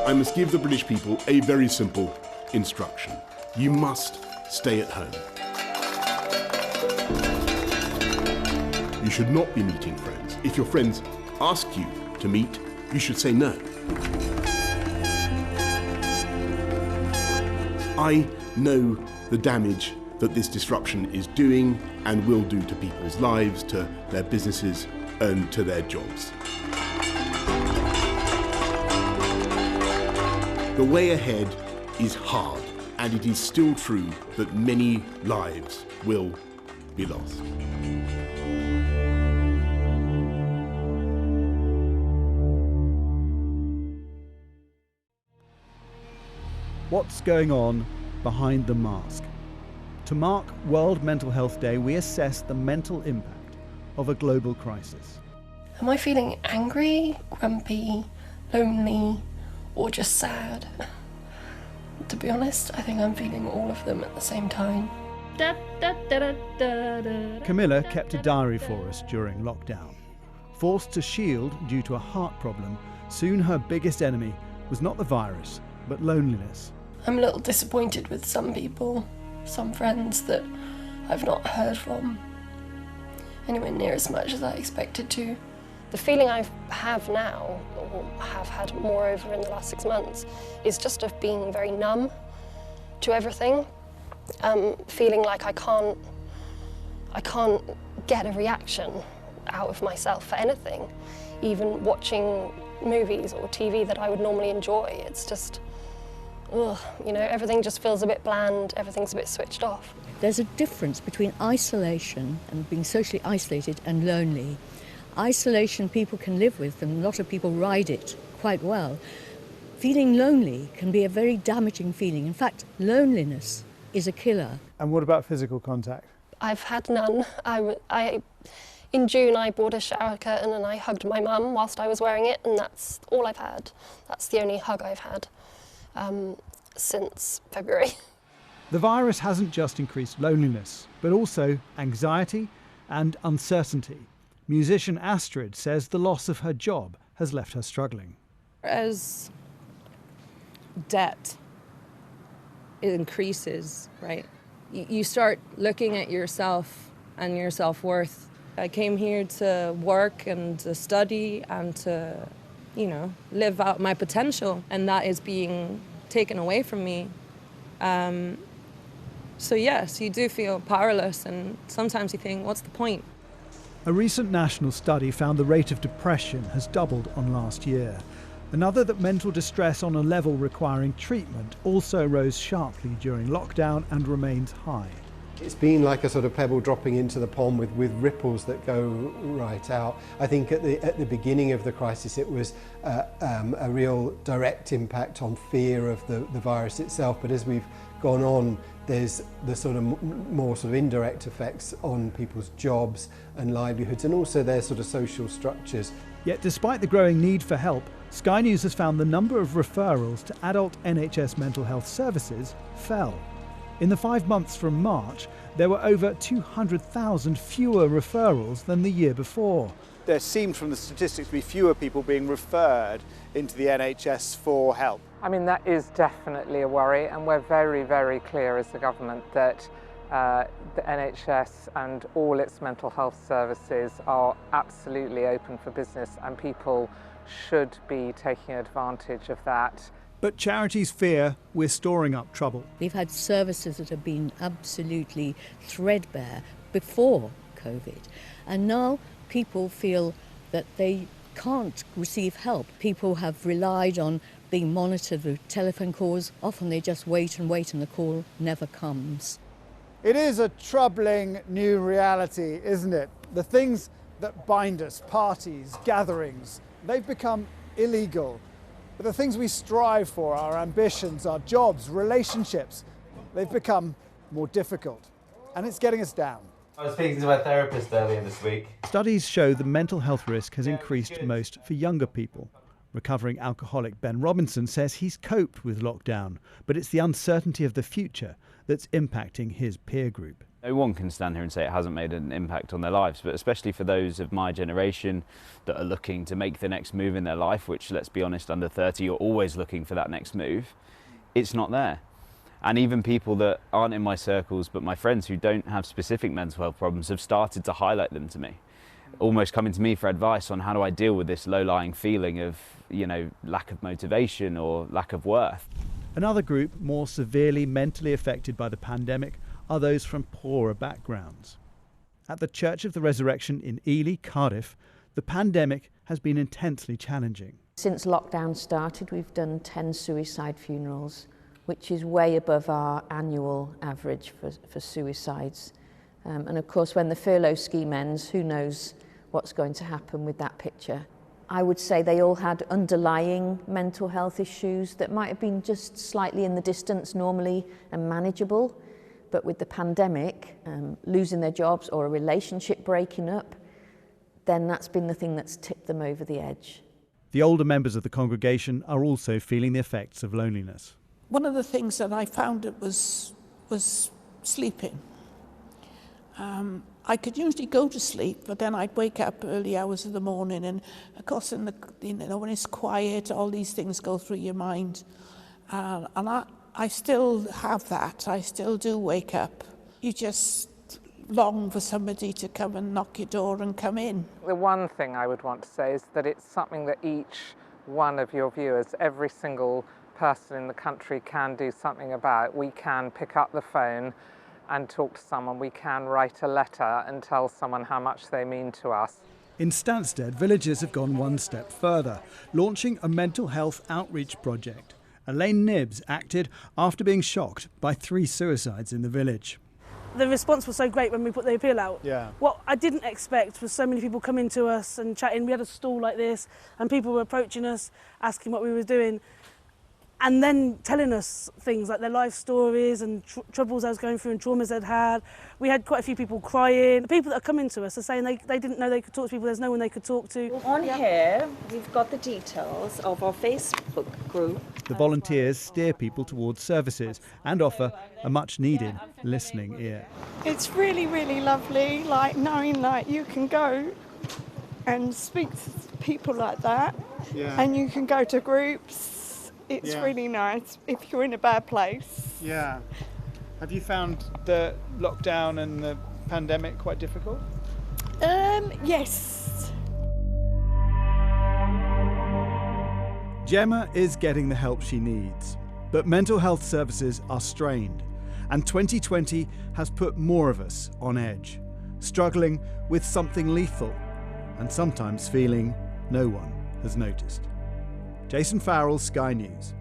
I must give the British people a very simple instruction. You must stay at home. You should not be meeting friends. If your friends ask you to meet, you should say no. I know the damage that this disruption is doing and will do to people's lives, to their businesses and to their jobs. The way ahead is hard, and it is still true that many lives will be lost. What's going on behind the mask? To mark World Mental Health Day, we assess the mental impact of a global crisis. Am I feeling angry, grumpy, lonely, or just sad? To be honest, I think I'm feeling all of them at the same time. Camilla kept a diary for us during lockdown. Forced to shield due to a heart problem, soon her biggest enemy was not the virus, but loneliness. I'm a little disappointed with some people, some friends that I've not heard from anywhere near as much as I expected to. The feeling I have now, or have had moreover in the last 6 months, is just of being very numb to everything. Feeling like I can't get a reaction out of myself for anything. Even watching movies or TV that I would normally enjoy, it's just, everything just feels a bit bland, everything's a bit switched off. There's a difference between isolation and being socially isolated and lonely. Isolation people can live with, and a lot of people ride it quite well. Feeling lonely can be a very damaging feeling. In fact, loneliness is a killer. And what about physical contact? I've had none. In June I bought a shower curtain and I hugged my mum whilst I was wearing it, and that's all I've had. That's the only hug I've had since February. The virus hasn't just increased loneliness, but also anxiety and uncertainty. Musician Astrid says the loss of her job has left her struggling. As debt increases, right, you start looking at yourself and your self-worth. I came here to work and to study and to, live out my potential, and that is being taken away from me. So yes, you do feel powerless, and sometimes you think, what's the point? A recent national study found the rate of depression has doubled on last year. Another that mental distress on a level requiring treatment also rose sharply during lockdown and remains high. It's been like a sort of pebble dropping into the pond with ripples that go right out. I think at the beginning of the crisis it was a real direct impact on fear of the virus itself, but as we've gone on, there's the sort of more sort of indirect effects on people's jobs and livelihoods, and also their sort of social structures. Yet despite the growing need for help, Sky News has found the number of referrals to adult NHS mental health services fell. In the 5 months from March, there were over 200,000 fewer referrals than the year before. There seemed from the statistics to be fewer people being referred into the NHS for help. I mean, that is definitely a worry, and we're very, very clear as the government that the NHS and all its mental health services are absolutely open for business, and people should be taking advantage of that. But charities fear we're storing up trouble. We've had services that have been absolutely threadbare before COVID, and now people feel that they can't receive help. People have relied on being monitored with telephone calls. Often they just wait and wait and the call never comes. It is a troubling new reality, isn't it? The things that bind us, parties, gatherings, they've become illegal. But the things we strive for, our ambitions, our jobs, relationships, they've become more difficult. And it's getting us down. I was speaking to my therapist earlier this week. Studies show the mental health risk has increased most for younger people. Recovering alcoholic Ben Robinson says he's coped with lockdown, but it's the uncertainty of the future that's impacting his peer group. No one can stand here and say it hasn't made an impact on their lives, but especially for those of my generation that are looking to make the next move in their life, which, let's be honest, under 30, you're always looking for that next move, it's not there. And even people that aren't in my circles, but my friends who don't have specific mental health problems, have started to highlight them to me, almost coming to me for advice on how do I deal with this low-lying feeling of, you know, lack of motivation or lack of worth. Another group more severely mentally affected by the pandemic are those from poorer backgrounds. At the Church of the Resurrection in Ely, Cardiff, the pandemic has been intensely challenging. Since lockdown started, we've done 10 suicide funerals, which is way above our annual average for suicides. And of course, when the furlough scheme ends, who knows what's going to happen with that picture. I would say they all had underlying mental health issues that might have been just slightly in the distance normally and manageable. But with the pandemic, losing their jobs or a relationship breaking up, then that's been the thing that's tipped them over the edge. The older members of the congregation are also feeling the effects of loneliness. One of the things that I found was sleeping. I could usually go to sleep, but then I'd wake up early hours of the morning, and of course, when it's quiet, all these things go through your mind, and I still have that. I still do wake up. You just long for somebody to come and knock your door and come in. The one thing I would want to say is that it's something that each one of your viewers, every single person in the country, can do something about. We can pick up the phone and talk to someone. We can write a letter and tell someone how much they mean to us. In Stansted, villagers have gone one step further, launching a mental health outreach project. Elaine Knibbs acted after being shocked by 3 suicides in the village. The response was so great when we put the appeal out. Yeah. What I didn't expect was so many people coming to us and chatting. We had a stall like this and people were approaching us, asking what we were doing, and then telling us things like their life stories and troubles I was going through and traumas they'd had. We had quite a few people crying. The people that are coming to us are saying they didn't know they could talk to people, there's no one they could talk to. On here, we've got the details of our Facebook group. The volunteers steer people towards services and offer a much-needed listening ear. It's really, really lovely, like knowing that you can go and speak to people like that, and you can go to groups. It's really nice if you're in a bad place. Yeah. Have you found the lockdown and the pandemic quite difficult? Yes. Gemma is getting the help she needs, but mental health services are strained, and 2020 has put more of us on edge, struggling with something lethal, and sometimes feeling no one has noticed. Jason Farrell, Sky News.